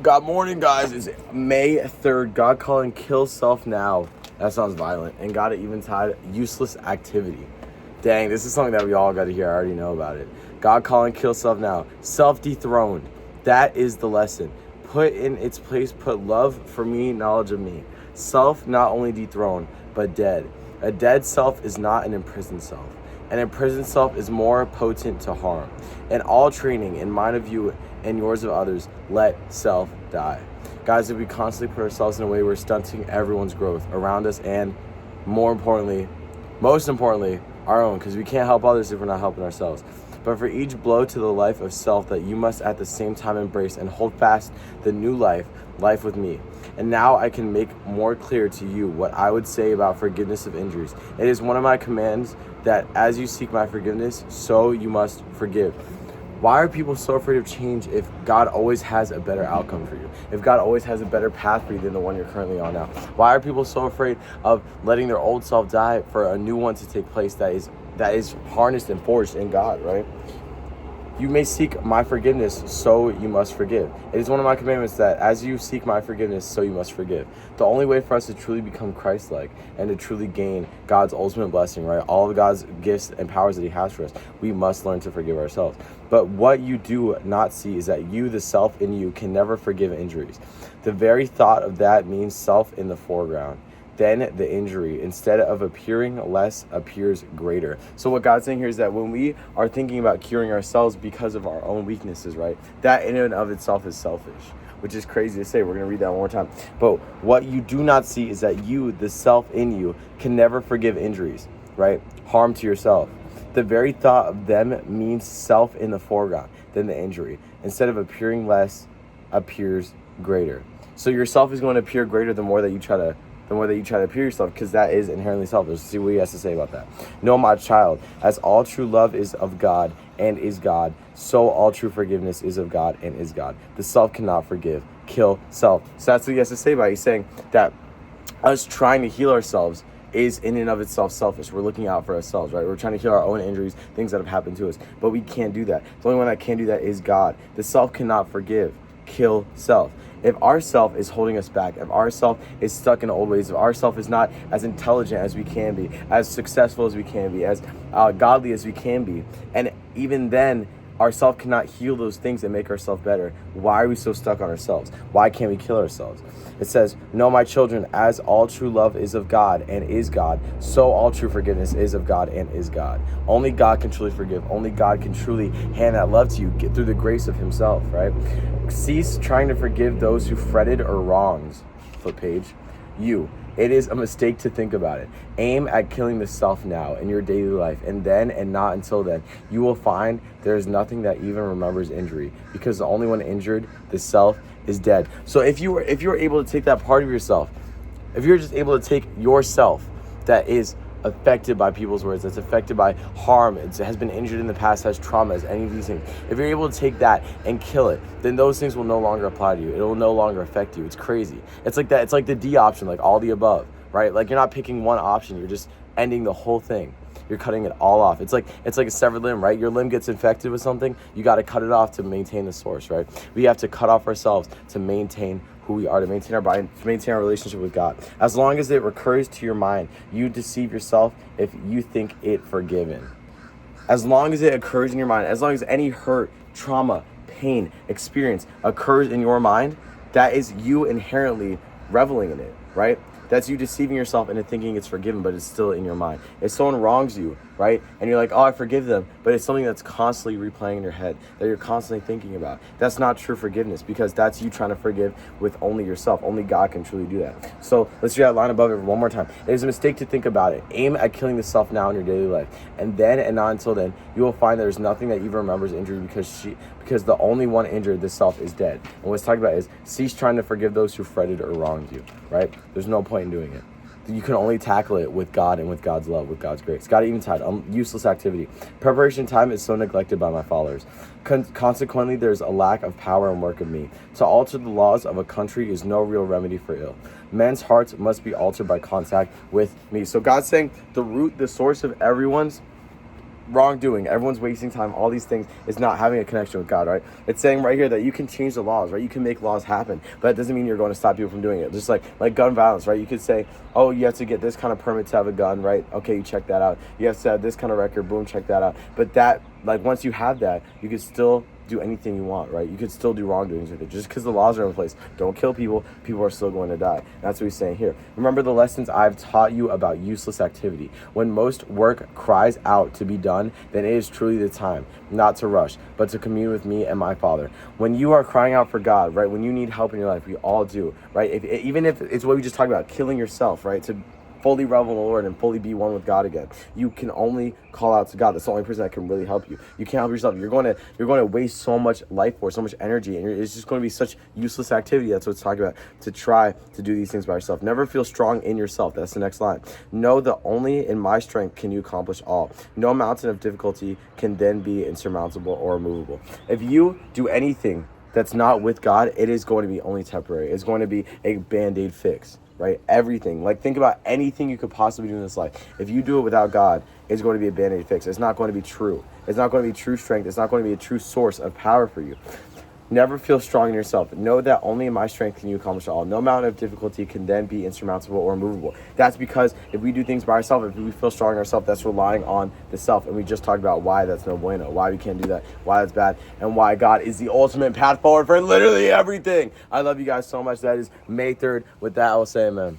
God morning, guys. It's May 3rd. God calling kill self now. That sounds violent. And got it even tied useless activity. Dang, this is something that we all got to hear. I already know about it. God calling kill self now. Self dethroned. That is the lesson. Put in its place, put love for me, knowledge of me. Self not only dethroned, but dead. A dead self is not an imprisoned self. An imprisoned self is more potent to harm. In all training, in mine of you and yours of others, let self die. Guys, if we constantly put ourselves in a way we're stunting everyone's growth around us and most importantly, our own, because we can't help others if we're not helping ourselves. But for each blow to the life of self that you must at the same time embrace and hold fast the new life with me. And now I can make more clear to you what I would say about forgiveness of injuries. It is one of my commands that as you seek my forgiveness, so you must forgive. Why are people so afraid of change if God always has a better outcome for you? If God always has a better path for you than the one you're currently on now? Why are people so afraid of letting their old self die for a new one to take place that is harnessed and forged in God, right? You may seek my forgiveness, so you must forgive. It is one of my commandments that as you seek my forgiveness, so you must forgive. The only way for us to truly become Christ-like and to truly gain God's ultimate blessing, right? All of God's gifts and powers that he has for us, we must learn to forgive ourselves. But what you do not see is that you, the self in you, can never forgive injuries. The very thought of that means self in the foreground. Then the injury, instead of appearing less, appears greater. So what God's saying here is that when we are thinking about curing ourselves because of our own weaknesses, right, that in and of itself is selfish, which is crazy to say. We're going to read that one more time. But what you do not see is that you, the self in you, can never forgive injuries, right, harm to yourself. The very thought of them means self in the foreground, then the injury. Instead of appearing less, appears greater. So yourself is going to appear greater the more that you try to appear yourself, because that is inherently selfish. Let's see what he has to say about that. No, my child, as all true love is of God and is God, so all true forgiveness is of God and is God. The self cannot forgive. Kill self. So that's what he has to say about it. He's saying that us trying to heal ourselves is in and of itself selfish. We're looking out for ourselves, right? We're trying to heal our own injuries, things that have happened to us, but we can't do that. The only one that can do that is God. The self cannot forgive. Kill self. If our self is holding us back, if our self is stuck in old ways, if our self is not as intelligent as we can be, as successful as we can be, as godly as we can be, and even then our self cannot heal those things and make ourselves better, why are we so stuck on ourselves? Why can't we kill ourselves? It says, no, my children, as all true love is of God and is God, so all true forgiveness is of God and is God. Only God can truly forgive. Only God can truly hand that love to you through the grace of himself, right? Cease trying to forgive those who fretted or wronged. Flip page. You. It is a mistake to think about it. Aim at killing the self now in your daily life, and then and not until then, you will find there is nothing that even remembers injury, because the only one injured, the self, is dead. So if you were able to take that part of yourself, if you're just able to take yourself that is affected by people's words, that's affected by harm, it has been injured in the past, has trauma, has any of these things, if you're able to take that and kill it, then those things will no longer apply to you. It will no longer affect you. It's crazy. It's like that. It's like the D option, like all the above, right? Like you're not picking one option, you're just ending the whole thing. You're cutting it all off. It's like a severed limb, right? Your limb gets infected with something, you got to cut it off to maintain the source, right? We have to cut off ourselves to maintain who we are, to maintain our body, to maintain our relationship with God. As long as it recurs to your mind, you deceive yourself if you think it forgiven. As long as it occurs in your mind, as long as any hurt, trauma, pain, experience occurs in your mind, that is you inherently reveling in it, right? That's you deceiving yourself into thinking it's forgiven, but it's still in your mind. If someone wrongs you, right, and you're like, oh, I forgive them, but it's something that's constantly replaying in your head, that you're constantly thinking about, that's not true forgiveness, because that's you trying to forgive with only yourself. Only God can truly do that. So let's read that line above it one more time. It is a mistake to think about it. Aim at killing the self now in your daily life, and then and not until then, you will find there's nothing that even remembers injury, because the only one injured, the self, is dead. And what it's talking about is cease trying to forgive those who fretted or wronged you, right? There's no point in doing it. You can only tackle it with God and with God's love, with God's grace. God even tied useless activity. Preparation time is so neglected by my followers. Consequently, there's a lack of power and work of me. To alter the laws of a country is no real remedy for ill. Men's hearts must be altered by contact with me. So God's saying the root, the source of everyone's wrongdoing, everyone's wasting time, all these things is not having a connection with God, right? It's saying right here that you can change the laws, right? You can make laws happen, but that doesn't mean you're going to stop people from doing it. Just like gun violence, right? You could say, oh, you have to get this kind of permit to have a gun, right? Okay, you check that out. You have to have this kind of record, boom, check that out. But that, like, once you have that, you can still do anything you want, right? You could still do wrongdoings with it. Just because the laws are in place, don't kill people, people are still going to die. That's what he's saying here. Remember the lessons I've taught you about useless activity. When most work cries out to be done, then it is truly the time, not to rush, but to commune with me and my Father. When you are crying out for God, right? When you need help in your life, we all do, right? Even if it's what we just talked about, killing yourself, right? To fully revel in the Lord and fully be one with God again. You can only call out to God. That's the only person that can really help you. You can't help yourself. You're going to waste so much life force, so much energy, and it's just going to be such useless activity. That's what it's talking about, to try to do these things by yourself. Never feel strong in yourself. That's the next line. Know that only in my strength can you accomplish all. No mountain of difficulty can then be insurmountable or immovable. If you do anything that's not with God, it is going to be only temporary. It's going to be a Band-Aid fix, right? Everything. Like, think about anything you could possibly do in this life. If you do it without God, it's going to be a Band-Aid fix. It's not going to be true. It's not going to be true strength. It's not going to be a true source of power for you. Never feel strong in yourself. Know that only in my strength can you accomplish all. No mountain of difficulty can then be insurmountable or immovable. That's because if we do things by ourselves, if we feel strong in ourselves, that's relying on the self. And we just talked about why that's no bueno, why we can't do that, why that's bad, and why God is the ultimate path forward for literally everything. I love you guys so much. That is May 3rd. With that, I will say amen.